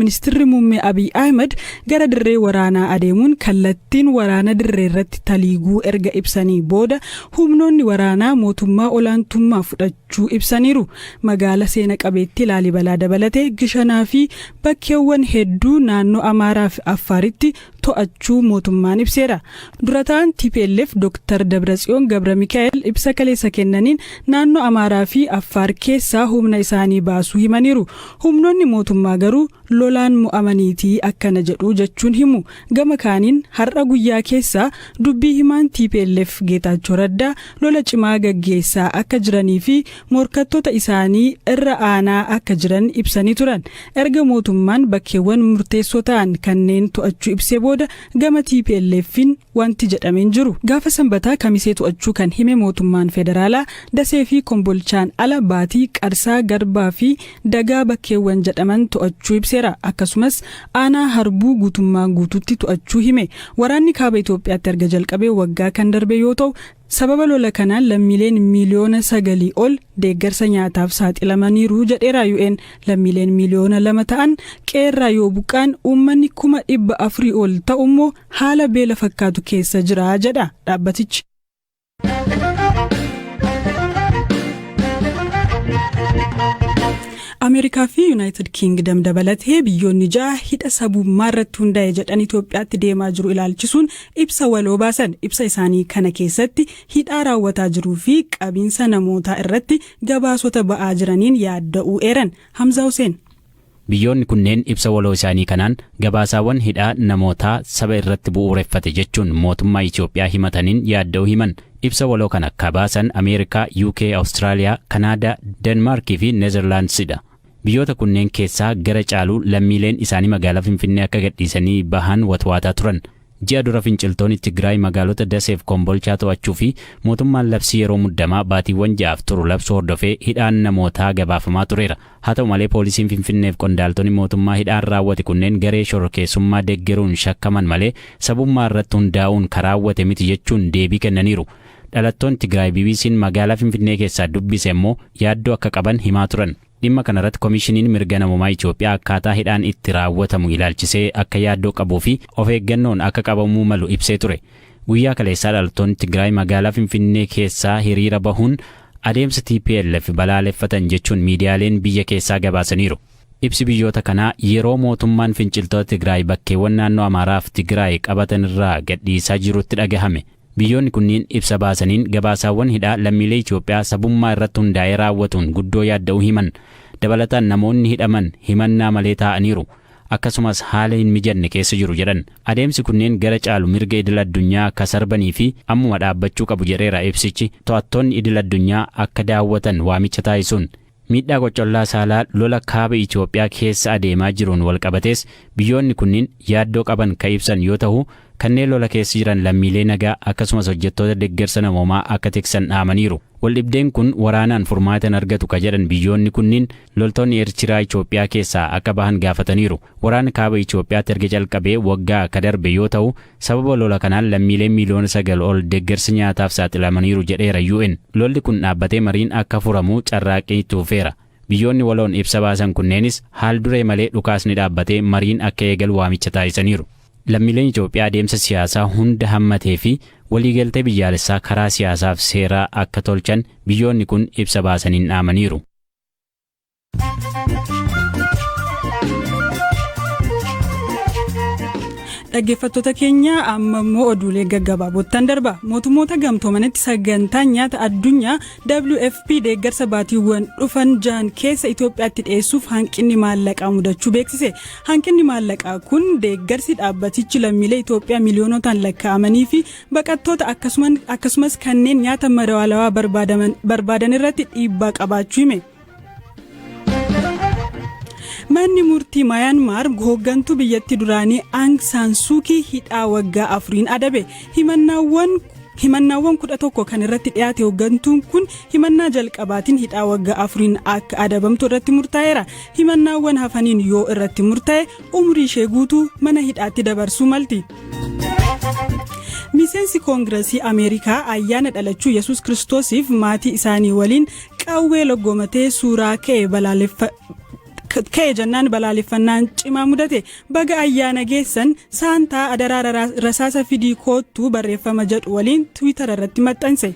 ministeerri muummee Abiy Ahmed gara dirree waraanaa adeemuun kallattiin waraana dirree irratti taliiguu erga ibsanii booda humnoonni waraanaa mootummaa olaantummaa fudhachuu ibsaniiru. Magaala seena qabeetti Laalibalaa dabalatee Gishanaa fi bakkeewwan hedduu naannoo Amaaraa fi Affaaritti to'achuu mootummaan ibseera. Durataan TPLF Dr. Dabratsiyoon Gabra Mikaa'el ibsa kaleessa kennaniin naannoo Amaaraa fi Affaar keessaa humna isaanii baasuu himaniiru. Humnoonni mootummaa garuu lolaan mo'amaniitii akkana jedhu jechuun himu. Gama kaaniin har'a guyyaa keessaa dubbii himaan TPLF Geetaachoo Raddaa lola cimaa gaggeessaa akka jiranii fi morkattoota isaanii irra aanaa akka jiran ibsanii turan. Erga mootummaan bakkeewwan murteessoo ta'an kanneen to'achuu ibsee booda gama TPLFin wanti jedhameen jiru. Gaafa Sanbataa Kamisee to'achuu kan hime mootummaan federaalaa Dasee fi Kombolchaan ala Baatii, Qarsaa, Garbaa fi Dagaa bakkeewwan jedhaman to'achuu ibseera. Akkasumas aanaa Harbuu guutummaan guututti to'achuu hime. Waraanni kaaba Itoophiyaatti erga jalqabee waggaa kan darbe yoo ta'u sababa lola kanaan lammiileen miliyoona 9 ol deeggarsa nyaataaf saaxilamaniiru jedheera UN. Lammiileen miliyoona 2 ta'an qeerraa yoo buqqaan uummanni 400,000 ol ta'u immoo haala beela fakkaatu keessa jira jedha dhaabbatichi. Ameerikaa fi United Kingdom dabalatee biyyoonni 6 hidha sabummaa irratti hundaa'e jedhan Itoophiyaatti deemaa jiru ilaalchisuun ibsa waloo baasan. Ibsa isaanii kana keessatti hidhaa raawwataa jiruu fi qabiinsa namootaa irratti gabaasota ba'aa jiraniin yaadda'uu eeran. Hamza Hussein. Biyyoonni kunneen ibsa waloo isaanii kanaan gabaasaawwan hidhaa namootaa saba irratti bu'uureffate jechuun mootummaa Itoophiyaa himataniin yaadda'uu himan. Ibsa waloo kana kabaasan Ameerikaa, UK, Austraaliyaa, Kanaadaa, Denmaarkii fi Neezerlaandsidha. Biyyoota kunneen keessaa gara caaluu lammiileen isaanii magaalaa Finfinnee akka gadhiisanii bahan watwaataa turan. Ji'a dura finciltoonni Tigraay magaalota Dasee fi Kombolchaa to'achuu fi mootummaan labsii yeroo muddamaa baatiiwwan 6 turu labsuu hordofee hidhaan namootaa gabaafamaa tureera. Haa ta'u malee poolisiin Finfinnee fi qondaaltonni mootummaa hidhaan raawwate kunneen garee shororkeessummaa deeggaruun shakkaman malee sabummaa irratti hundaa'uun karaawwate miti jechuun deebii kennaniiru. Dhalattoonni Tigraay BBC'n magaalaa Finfinnee keessaa dubbise immoo yaaddoo akka qaban himaa turan. Dhimma kanarratti Komishiniin Mirga Namummaa Itoophiyaa akkaataa hidhaan itti raawwatamu ilaalchisee akka yaaddoo qabuu fi of eeggannoon akka qabamuu malu ibsee ture. Guyyaa kaleessaa dhalattoonni Tigraay magaalaa Finfinnee keessaa hiriira bahuun adeemsa TPLF balaaleffatan jechuun miidiyaaleen biyya keessaa gabaasaniiru. Ibsi biyyoota kanaa yeroo mootummaan finciltoota Tigraay bakkeewwan naannoo Amaaraa fi Tigraay qabatan irraa gadhiisaa jirutti dhagahame. Biyyoonni kunniin ibsa baasaniin gabaasaawwan hidhaa lammiilee Itoophiyaa sabummaa irratti hundaa'ee raawwatuun guddoo yaadda'uu himan. Dabalataan namoonni hidhaman himannaa malee taa'aniiru. Akkasumas haala hin mijanne keessa jiru jedhan. Adeemsi kunneen gara caalu mirga idil addunyaa akka sarbanii fi ammuma dhaabbachuu qabu jedheera ibsichi. To'attoonni idil addunyaa akka daawwatan waamicha taasisuun miidhaa qocollaa saalaa lola kaaba Itoophiyaa keessa adeemaa jiruun walqabatees biyyoonni kunniin yaaddoo qaban kan ibsan yoo ta'u kanneen lola keessa jiran lammiilee nagaa akkasumas hojjettoota deeggarsa namoomaa akka tiksan dhaamaniiru. Waldhibdeen kun waraanaan furmaata argatu ka jedhan biyyoonni kunniin loltoonni Eertiraa Itoophiyaa keessaa akka bahan gaafataniiru. Waraana kaaba Itoophiyaatti erga jalqabee waggaa ka darbe yoo ta'u sababa lola kanaan lammiileen miliyoona 9 ol deeggarsa nyaataaf saaxilamaniiru jedheera UN. Lolli kun dhaabbatee mariin akka furamu carraaqqii tuufeera. Biyyoonni waloon ibsa baasan kunneenis haal duree malee dhukaasni dhaabbatee mariin akka eegalu waamicha taasisaniiru. Lammiileen Itoophiyaa adeemsa siyaasaa hunda hammatee fi waliigaltee biyyaalessaa karaa siyaasaaf seeraa akka tolchan biyyoonni kun ibsa baasaniin dhaamaniiru. Dhaggeeffattoota keenya amma immoo oduulee gaggabaabootaan darba. Mootummoota gamtoomanitti sagantaa nyaata addunyaa WFP deeggarsa baatiiwwan dhufan 6 keessa Itoophiyaatti dhiyeessuuf hanqinni maallaqaa mudachuu beeksise. Hanqinni maallaqaa kun deeggarsi dhaabbatichi lammiilee Itoophiyaa miliyoonotaan lakkaa'amanii fi baqattoota akkasumas kanneen nyaata madaalawaa barbaadan irratti dhiibbaa qabaachuu hime. Manni murtii Myanmar hooggantuu biyyattii duraanii Aung San Suu Kyi hidhaa waggaa 4 adabe. Himannawwan 11 kan irratti dhiyaate hooggantuun kun himannaa jalqabaatiin hidhaa waggaa 4 akka adabamtu irratti murtaa'eera. Himannawwan hafaniin yoo irratti murtaa'e umrii ishee guutuu mana hidhaatti dabarsuu malti. Miseensi Koongireesii Ameerikaa ayyaana dhalachuu Yesuus Kiristoosiif maatii isaanii waliin qawwee loggoomatee suuraa ka'e ka'e jennaan balaaleffannaan cimaa mudate. Baga ayyaana geessan saantaa adaraa rasaasa fidii koottuu barreeffama jedhu waliin Twitter irratti maxxanse.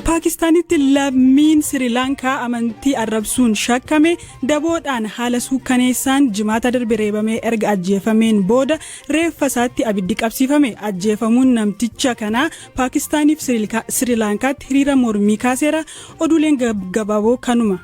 Paakistanitti lammiin Sri Lankaa amantii arrabsuun shakkame daboodhaan haala suukkaneessaan jimaata darbe reebamee erga ajjeefameen booda reeffa isaatti abiddi qabsiifame. Ajjeefamuun namticha kanaa Paakistaniif Sri Lankaatti hiriira mormii kaaseera. Oduuleen gabaaboo kanuma.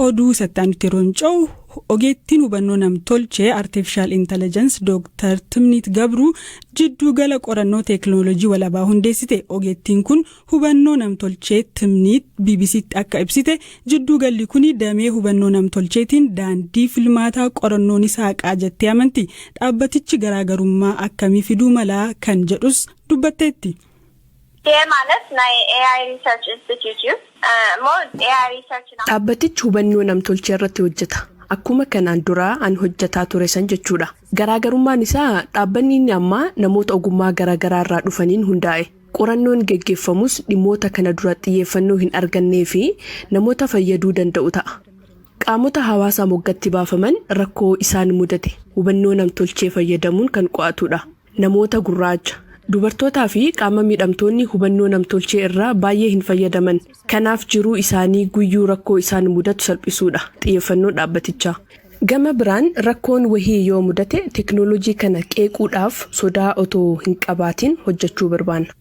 Oduu sattaanitti ronca'u ogeettiin hubannoo namtolchee artificial intelligence Dr. Timnit Gabruu jidduu gala qorannoo teekinooloojii walabaa hundeessite. Ogeettiin kun hubannoo namtolchee Timnit BBC'tti akka ibsite jidduu galli kun damee hubannoo namtolcheetiin daandii filmaataa qorannoon isaa haqaa jettee amanti. Dhaabbatichi garaagarummaa akkamii fiduu malaa kan jedhus dubbatteetti. Dhaabbatichi hubannoo namtolchee irratti hojjeta. Akkuma kanaan duraa an hojjetaa ture san jechuudha. Garaagarummaan isaa dhaabbanni inni ammaa namoota ogummaa garaagaraa irraa dhufaniin hundaa'e. Qorannoon geggeeffamus dhimmoota kana dura xiyyeeffannoo hin argannee fi namoota fayyaduu danda'u ta'a. Qaamota hawaasaa moggatti baafaman rakkoo isaan mudate hubannoo namtolchee fayyadamuun kan qo'atudha. Namoota gurraacha, dubartootaa fi qaama miidhamtoonni hubannoo namtolchee irraa baay'ee hin fayyadaman. Kanaaf jiruu isaanii guyyuu rakkoo isaan mudatu salphisuudha xiyyeeffannoo dhaabbatichaa. Gama biraan rakkoon wahii yoo mudate teekinooloojii kana qeequudhaaf sodaa otoo hin qabaatiin hojjechuu barbaanna.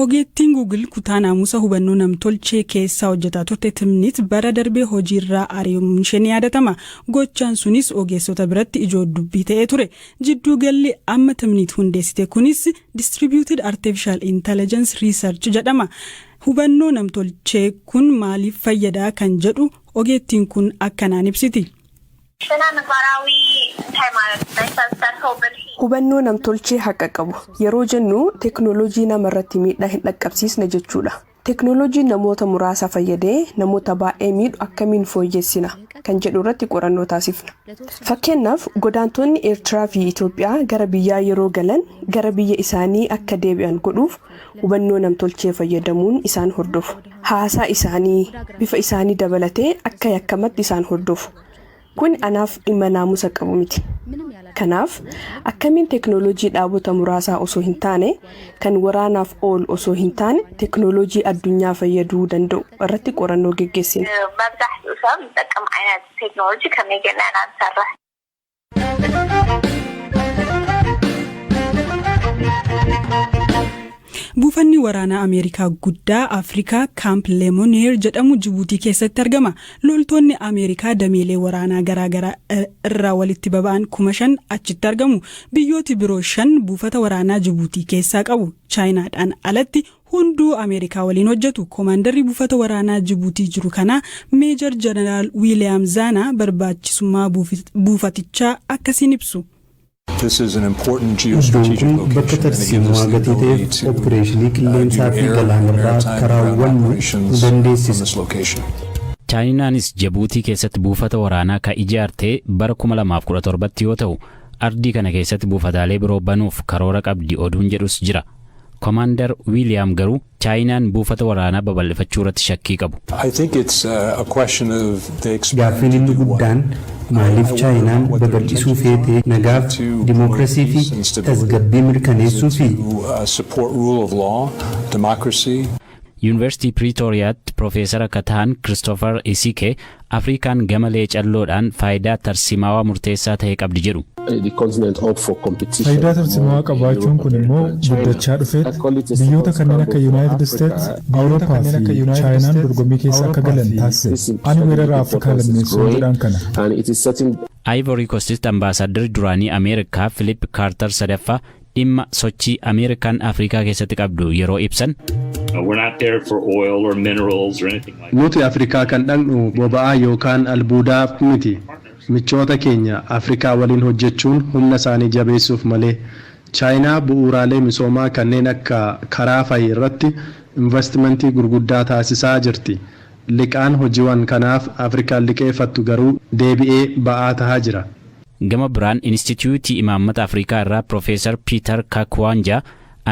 Ogeettiin Google kutaa naamusa hubannoo namtolchee keessaa hojjetaa turte Timnit bara darbee hojiirraa ari'amuun ishee ni yaadatama. Gochaan sunis ogeessota biratti ijoo dubbii ta'ee ture. Jidduu galli amma Timnit hundeessite kunis Distributed Artificial Intelligence Research jedhama. Hubannoo namtolchee kun maaliif fayyadaa kan jedhu ogeettiin kun akkanaan ibsiti. Hubannoo namtolchee haqa qabu yeroo jennu teekinooloojii namarratti miidhaa hin dhaqqabsiisne jechuudha. Teekinooloojiin namoota muraasa fayyadee namoota baay'ee miidhu akkamiin fooyyessina kan jedhu irratti qorannoo taasifna. Fakkeenyaaf godaantonni Eertiraa fi Itoophiyaa gara biyyaa yeroo galan gara biyya isaanii akka deebi'an godhuuf hubannoo namtolchee fayyadamuun isaan hordofu. Haasaa isaanii bifa isaanii dabalatee akka yakkamatti isaan hordofu. Kun anaaf dhimma naamusa qabu miti. Kanaaf akkamiin teekinooloojii dhaabota muraasaa osoo hin taane kan waraanaaf oolu osoo hin taane teekinooloojii addunyaa fayyaduu danda'u irratti qorannoo geggeessina. Buufanni waraanaa Ameerikaa guddaa Afrikaa Camp Lemonnier jedhamu Jibuutii keessatti argama. Loltoonni Ameerikaa dameelee waraanaa garaagaraa irraa walitti baba'an 5,000 achitti argamu. Biyyooti biroo 5 buufata waraanaa Jibuutii keessaa qabu. Chaayinaadhaan alatti hunduu Ameerikaa waliin hojjetu. Koomaandarri buufata waraanaa Jibuutii jiru kana Meejor Jeneraal Wiiliyaam Zaanaa barbaachisummaa buufatichaa akkasiin ibsu. This is an important geostrategic location and again this is the operation qilleensaa fi galaanarraa karaawwannu dandeessisa. Chaayinaanis Jibuutii keessatti buufata waraanaa ka ijaartee bara 2017 yoo ta'u ardii kana keessatti buufataalee biroo banuuf karoora qabdi oduun jedhus jira. Commander William garuu Chaayinaan buufata waraanaa babal'ifachuu irratti shakkii qabu. I think it's a question of the Gaaffiin inni guddaan maaliif Chaayinaan babal'isuu feetee nagaaf dimookiraasii fi tasgabbii mirkaneessuu fi support rule of law, democracy. University Pretoriaatti Profeesara Kataan Christopher Isike Afrikaan gamalee calloodhaan faayidaa tarsimaawaa murteessaa ta'e qabdi jedhu. Faayidaa tarsimaawaa qabaachuun kun immoo guddachaa dhufeet biyyoota kanneen akka United States, Awurooppaa fi Chaayinaan dorgommii keessa akka galan taasise. Ani weerara Afrikaa lammeessuu jedhaan kana. Ivory Coast ambaasaaddarri duraanii Ameerikaa Philip Carter sadaffaa dhimma sochii Ameerikaan Afrikaa keessatti qabdu yeroo ibsan. We're not there for oil or minerals or anything like that. Nuti Afrikaa kan dhaqnu boba'aa yookaan albuudaaf miti. Michoota keenya Afrikaa waliin hojjechuun humna isaanii jabeessuuf malee. Chaayinaa bu'uuraalee misoomaa kanneen akka karaa fayyaa irratti investimentii gurguddaa taasisaa jirti. Liqaan hojiiwwan kanaaf Afrikaan liqeeffattu garuu deebi'ee ba'aa tahaa jira. Gama biraan Instituutii Imaammata Afrikaa irraa Profeesar Peter Kakwanja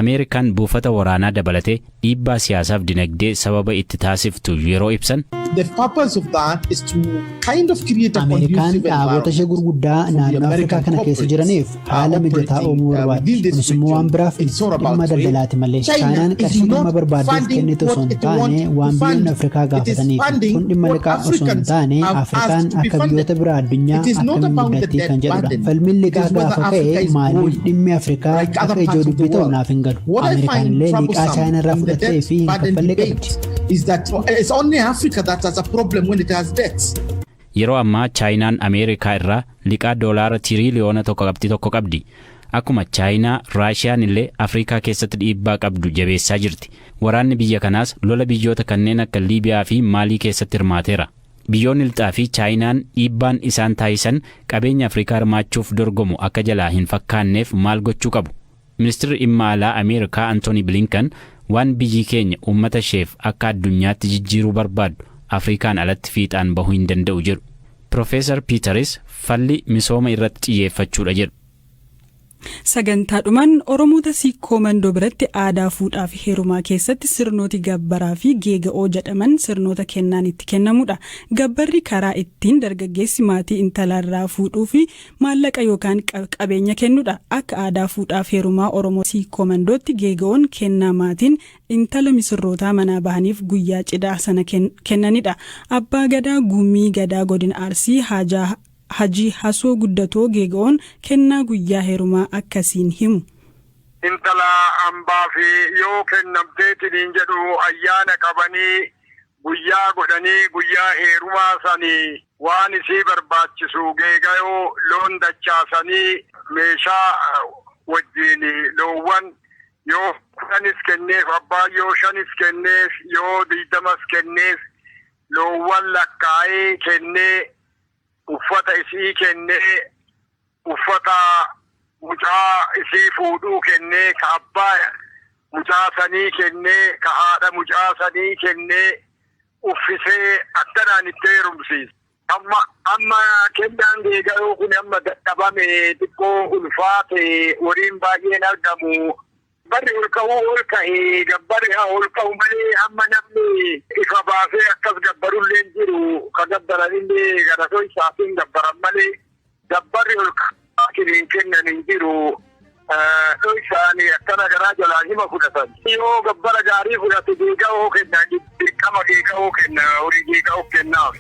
Ameerikaan buufata waraanaa dabalatee dhiibbaa siyaasaaf dinagdee sababa itti taasiftu yeroo ibsan. The purpose of that is to kind of create a Ameerikaan dhaabota ishee gurguddaa naannoo Afrikaa kana keessa jiraniif haala mijataa uumuu barbaaddi. Kunis immoo waan biraaf dhimma daldalaati malee. Chaayinaan qarshii dhimma barbaaduuf kennitu osoo hin taane waan biyyoonni Afrikaa gaafataniif. Kun dhimma liqaa osoo hin taane Afrikaan akka biyyoota biraa addunyaa akkamiin guddattii kan jedhudha. Falmiin liqaa gaafa ka'e maaliif dhimmi Afrikaa akka ijoo dubbii ta'u naaf hin galu. Ameerikaan illee liqaa Chaayinaa irraa fudhattee fi hin kaffallee qabdi. Is that it's only Africa that has a problem when it has debts. Yeroo ammaa Chaayinaan Ameerikaa irraa liqaa doolaara tiriliyoona tokko qabdi. Akkuma Chaayinaa, Raashiyaan illee Afrikaa keessatti dhiibbaa qabdu jabeessaa jirti. Waraanni biyya kanaas lola biyyoota kanneen akka Liibiyaa fi Maalii keessatti hirmaateera. Biyyoonni lixaa fi Chaayinaan dhiibbaan isaan taasisan qabeenya Afrikaa hirmaachuuf dorgomu akka jalaa hin fakkaanneef maal gochuu qabu? Ministeerri dhimma alaa Ameerikaa Anthony Blinken waan biyyi keenya uummata isheef akka addunyaatti jijjiiruu barbaadu Afrikaan alatti fiixaan bahuu hin danda'u jedhu. Profeesar Piiteris falli misooma irratti xiyyeeffachuudha jedhu. Sagantaadhumaan Oromoota Siikoo Mandoo biratti aadaa fuudhaa fi heerumaa keessatti sirnooti gabbaraa fi geega'oo jedhaman sirnoota kennaan itti kennamudha. Gabbarri karaa ittiin dargaggeessi maatii intalaarraa fuudhuu fi maallaqa yookaan qabeenya kennudha. Akka aadaa fuudhaa fi heerumaa Oromoo Siikoo Mandootti geega'oon kennaa maatiin intala misirrootaa manaa bahaniif guyyaa cidhaa sana kennanidha. Abbaa Gadaa Gumii Gadaa Godina Arsii Hajii Hasoo Guddatoo geega'oon kennaa guyyaa heerumaa akkasiin himu. Intala hambaa fi yoo kennamteetiin jedhu ayyaana qabanii guyyaa godhanii guyyaa heerumaa sanii waan isii barbaachisu geega'oo loon dachaasanii meeshaa wajjin loowwan yoo 10 kenneef abbaa yoo 5 kenneef yoo 20 kenneef loowwan lakkaa'ee kennee uffata isii kennee uffata mucaa isii fuudhuu kennee ka abbaa mucaa sanii kennee ka haadha mucaa sanii kennee uffisee akkanaan itti heerumsiisa. Amma kennaan geega'oo kun amma dadhabame xiqqoo ulfaate waliin baay'een argamu. Barri ol ka'ee gabbarri haa ol ka'u malee amma namni ifa baasee akkas gabbarullee jiru ka gabbaranillee garatoo isaatiin gabbaran malee gabbarri ol ka'aa kennan hin jiru. Isaanii akkana garaa jalaa hima fudhatan. Yoo gabbara gaarii fudhate geega'oo kenna dirqama geega'oo kenna horii geega'oo kennaaf.